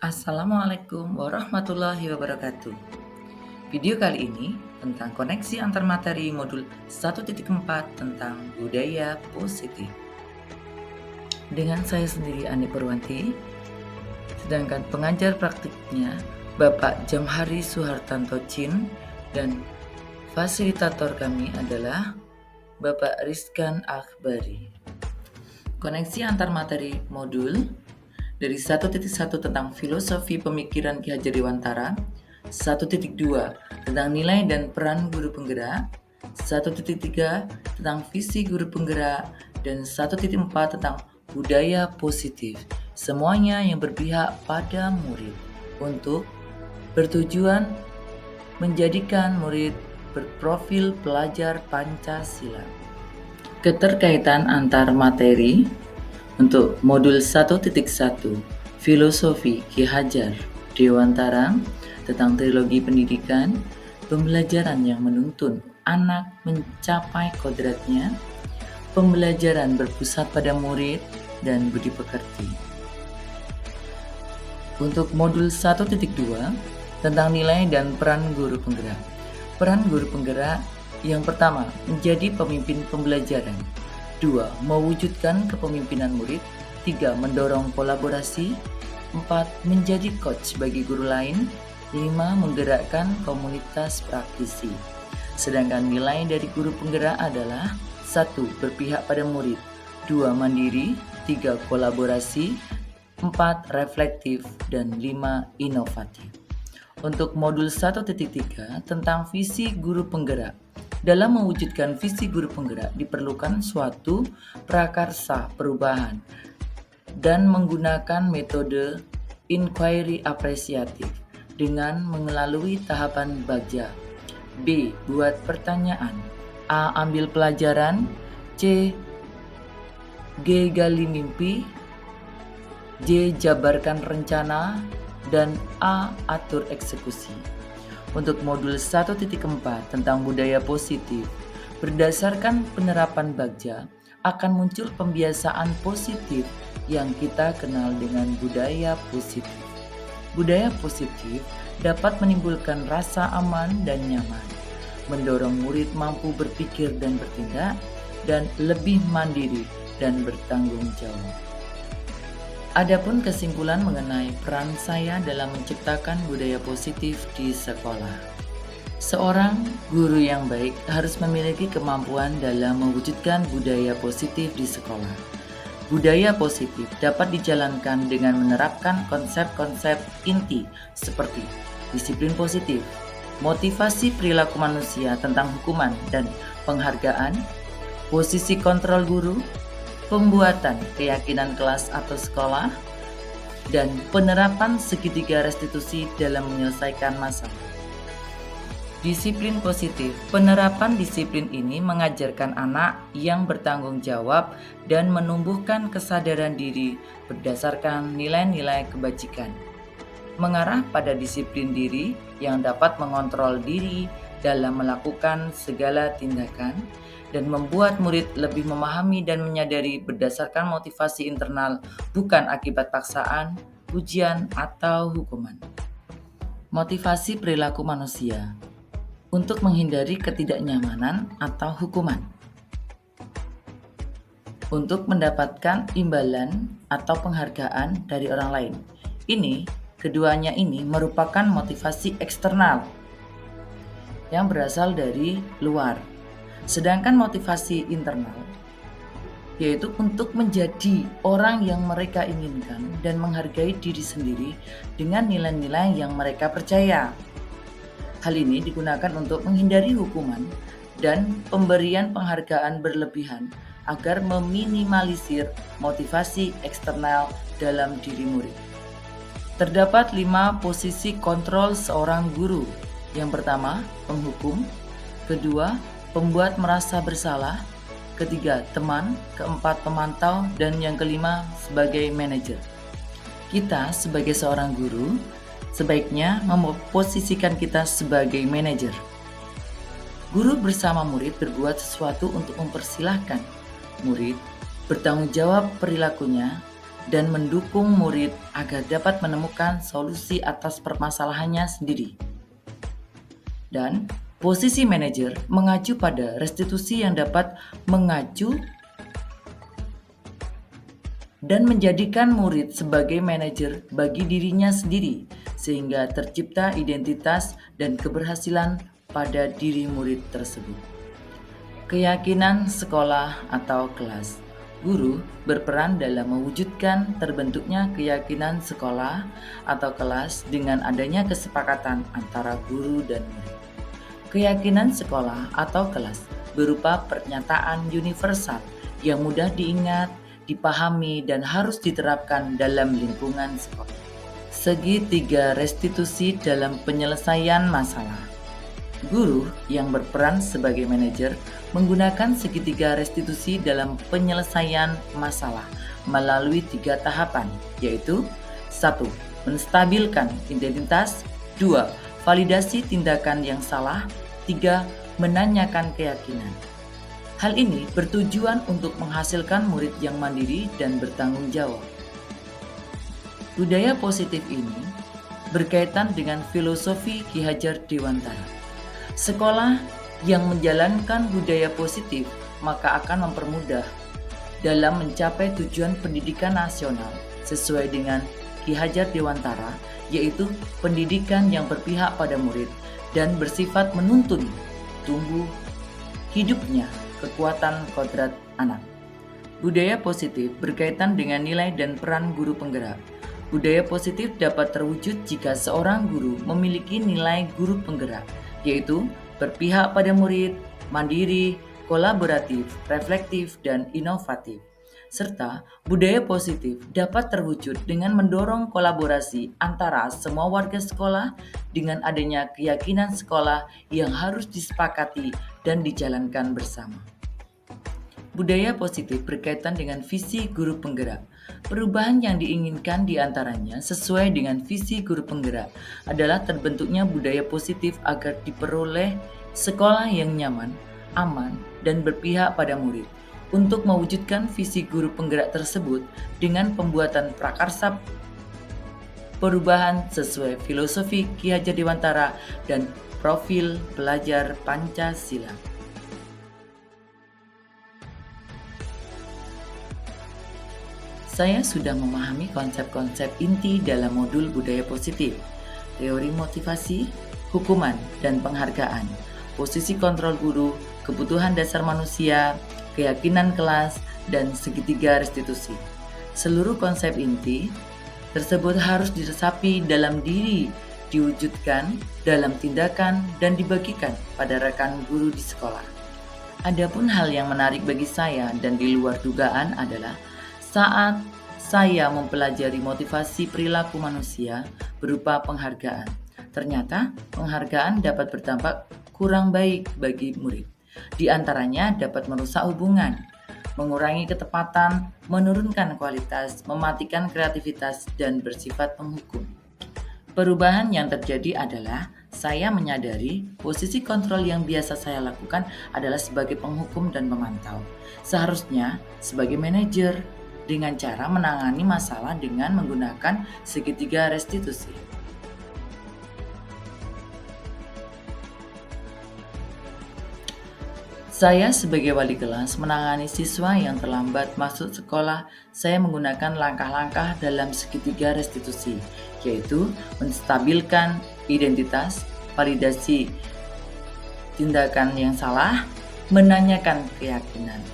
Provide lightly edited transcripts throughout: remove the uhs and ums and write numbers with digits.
Assalamualaikum warahmatullahi wabarakatuh. Video kali ini tentang koneksi antar materi modul 1.4 tentang budaya positif. Dengan saya sendiri Ani Purwanti, sedangkan pengajar praktiknya Bapak Jamhari Suhartanto Chin dan fasilitator kami adalah Bapak Rizkan Akbari. Koneksi antar materi modul dari 1.1 tentang filosofi pemikiran Ki Hajar Dewantara, 1.2 tentang nilai dan peran guru penggerak, 1.3 tentang visi guru penggerak, dan 1.4 tentang budaya positif. Semuanya yang berpihak pada murid untuk bertujuan menjadikan murid berprofil pelajar Pancasila. Keterkaitan antar materi untuk modul 1.1 Filosofi Ki Hajar Dewantara tentang trilogi pendidikan, pembelajaran yang menuntun anak mencapai kodratnya, pembelajaran berpusat pada murid dan budi pekerti. Untuk modul 1.2 tentang nilai dan peran guru penggerak. Peran guru penggerak yang pertama, menjadi pemimpin pembelajaran. 2. Mewujudkan kepemimpinan murid. 3. Mendorong kolaborasi. 4. Menjadi coach bagi guru lain. 5. Menggerakkan komunitas praktisi. Sedangkan nilai dari guru penggerak adalah 1. Berpihak pada murid. 2. Mandiri. 3. Kolaborasi. 4. Reflektif. Dan 5. Inovatif. Untuk modul 1.3 tentang visi guru penggerak. Dalam mewujudkan visi guru penggerak diperlukan suatu prakarsa perubahan dan menggunakan metode inquiry apresiatif dengan melalui tahapan bagja. B. Buat pertanyaan. A. Ambil pelajaran. C. Gali mimpi. J. Jabarkan rencana. Dan A. Atur eksekusi. Untuk modul 1.4 tentang budaya positif, berdasarkan penerapan bagja akan muncul pembiasaan positif yang kita kenal dengan budaya positif. Budaya positif dapat menimbulkan rasa aman dan nyaman, mendorong murid mampu berpikir dan bertindak, dan lebih mandiri dan bertanggung jawab. Adapun kesimpulan mengenai peran saya dalam menciptakan budaya positif di sekolah. Seorang guru yang baik harus memiliki kemampuan dalam mewujudkan budaya positif di sekolah. Budaya positif dapat dijalankan dengan menerapkan konsep-konsep inti seperti disiplin positif, motivasi perilaku manusia tentang hukuman dan penghargaan, posisi kontrol guru, pembuatan keyakinan kelas atau sekolah, dan penerapan segitiga restitusi dalam menyelesaikan masalah. Disiplin positif. Penerapan disiplin ini mengajarkan anak yang bertanggung jawab dan menumbuhkan kesadaran diri berdasarkan nilai-nilai kebajikan. Mengarah pada disiplin diri yang dapat mengontrol diri dalam melakukan segala tindakan dan membuat murid lebih memahami dan menyadari berdasarkan motivasi internal, bukan akibat paksaan, ujian, atau hukuman. Motivasi perilaku manusia untuk menghindari ketidaknyamanan atau hukuman. Untuk mendapatkan imbalan atau penghargaan dari orang lain. Keduanya ini merupakan motivasi eksternal yang berasal dari luar. Sedangkan motivasi internal yaitu untuk menjadi orang yang mereka inginkan dan menghargai diri sendiri dengan nilai-nilai yang mereka percaya. Hal ini digunakan untuk menghindari hukuman dan pemberian penghargaan berlebihan agar meminimalisir motivasi eksternal dalam diri murid. Terdapat 5 posisi kontrol seorang guru. Yang pertama, penghukum. Kedua, pembuat merasa bersalah. Ketiga, teman. Keempat, pemantau. Dan yang kelima, sebagai manajer. Kita sebagai seorang guru sebaiknya memposisikan kita sebagai manajer. Guru bersama murid berbuat sesuatu untuk mempersilahkan murid bertanggung jawab perilakunya dan mendukung murid agar dapat menemukan solusi atas permasalahannya sendiri. Dan posisi manajer mengacu pada restitusi yang dapat mengacu dan menjadikan murid sebagai manajer bagi dirinya sendiri, sehingga tercipta identitas dan keberhasilan pada diri murid tersebut. Keyakinan sekolah atau kelas. Guru berperan dalam mewujudkan terbentuknya keyakinan sekolah atau kelas dengan adanya kesepakatan antara guru dan murid. Keyakinan sekolah atau kelas berupa pernyataan universal yang mudah diingat, dipahami, dan harus diterapkan dalam lingkungan sekolah. Segitiga restitusi dalam penyelesaian masalah. Guru yang berperan sebagai manajer menggunakan segitiga restitusi dalam penyelesaian masalah melalui 3 tahapan, yaitu 1. Menstabilkan identitas, 2. Validasi tindakan yang salah, 3. Menanyakan keyakinan. Hal ini bertujuan untuk menghasilkan murid yang mandiri dan bertanggung jawab. Budaya positif ini berkaitan dengan filosofi Ki Hajar Dewantara. Sekolah yang menjalankan budaya positif maka akan mempermudah dalam mencapai tujuan pendidikan nasional sesuai dengan Ki Hajar Dewantara, yaitu pendidikan yang berpihak pada murid dan bersifat menuntun tumbuh hidupnya kekuatan kodrat anak. Budaya positif berkaitan dengan nilai dan peran guru penggerak. Budaya positif dapat terwujud jika seorang guru memiliki nilai guru penggerak, yaitu berpihak pada murid, mandiri, kolaboratif, reflektif, dan inovatif. Serta budaya positif dapat terwujud dengan mendorong kolaborasi antara semua warga sekolah dengan adanya keyakinan sekolah yang harus disepakati dan dijalankan bersama. Budaya positif berkaitan dengan visi guru penggerak. Perubahan yang diinginkan diantaranya sesuai dengan visi guru penggerak adalah terbentuknya budaya positif agar diperoleh sekolah yang nyaman, aman, dan berpihak pada murid. Untuk mewujudkan visi guru penggerak tersebut dengan pembuatan prakarsa perubahan sesuai filosofi Ki Hajar Dewantara dan profil pelajar Pancasila. Saya sudah memahami konsep-konsep inti dalam modul budaya positif, teori motivasi, hukuman, dan penghargaan, posisi kontrol guru, kebutuhan dasar manusia, keyakinan kelas, dan segitiga restitusi. Seluruh konsep inti tersebut harus diresapi dalam diri, diwujudkan dalam tindakan, dan dibagikan pada rekan guru di sekolah. Adapun hal yang menarik bagi saya dan di luar dugaan adalah saat saya mempelajari motivasi perilaku manusia berupa penghargaan. Ternyata penghargaan dapat berdampak kurang baik bagi murid. Di antaranya dapat merusak hubungan, mengurangi ketepatan, menurunkan kualitas, mematikan kreativitas, dan bersifat penghukum. Perubahan yang terjadi adalah saya menyadari posisi kontrol yang biasa saya lakukan adalah sebagai penghukum dan pemantau. Seharusnya sebagai manajer dengan cara menangani masalah dengan menggunakan segitiga restitusi. Saya sebagai wali kelas menangani siswa yang terlambat masuk sekolah. Saya menggunakan langkah-langkah dalam segitiga restitusi, yaitu menstabilkan identitas, validasi tindakan yang salah, menanyakan keyakinan.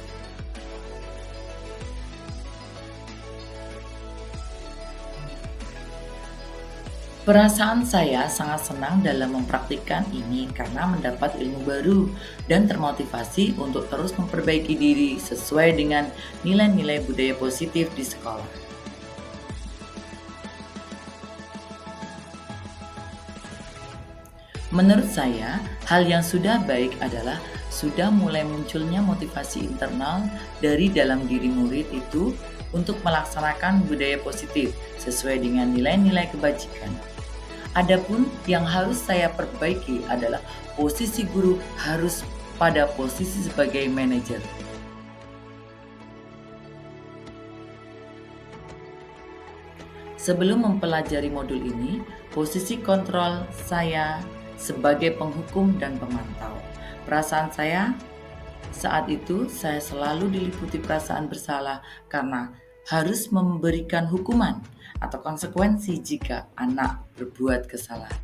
Perasaan saya sangat senang dalam mempraktikkan ini karena mendapat ilmu baru dan termotivasi untuk terus memperbaiki diri sesuai dengan nilai-nilai budaya positif di sekolah. Menurut saya, hal yang sudah baik adalah sudah mulai munculnya motivasi internal dari dalam diri murid itu untuk melaksanakan budaya positif sesuai dengan nilai-nilai kebajikan. Adapun yang harus saya perbaiki adalah posisi guru harus pada posisi sebagai manajer. Sebelum mempelajari modul ini, posisi kontrol saya sebagai penghukum dan pemantau. Perasaan saya saat itu, saya selalu diliputi perasaan bersalah karena harus memberikan hukuman atau konsekuensi jika anak berbuat kesalahan.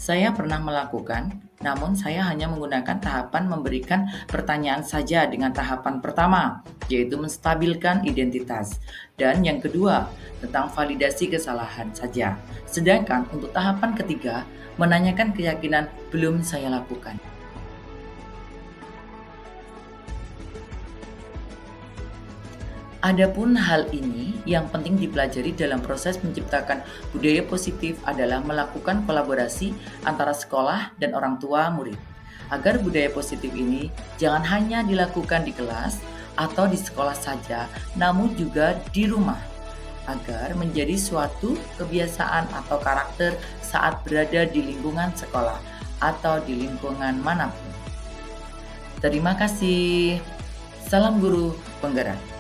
Saya pernah melakukan, namun saya hanya menggunakan tahapan memberikan pertanyaan saja dengan tahapan pertama, yaitu menstabilkan identitas, dan yang kedua, tentang validasi kesalahan saja. Sedangkan untuk tahapan ketiga, menanyakan keyakinan belum saya lakukan. Adapun hal ini yang penting dipelajari dalam proses menciptakan budaya positif adalah melakukan kolaborasi antara sekolah dan orang tua murid. Agar budaya positif ini jangan hanya dilakukan di kelas atau di sekolah saja, namun juga di rumah. Agar menjadi suatu kebiasaan atau karakter saat berada di lingkungan sekolah atau di lingkungan manapun. Terima kasih. Salam guru penggerak.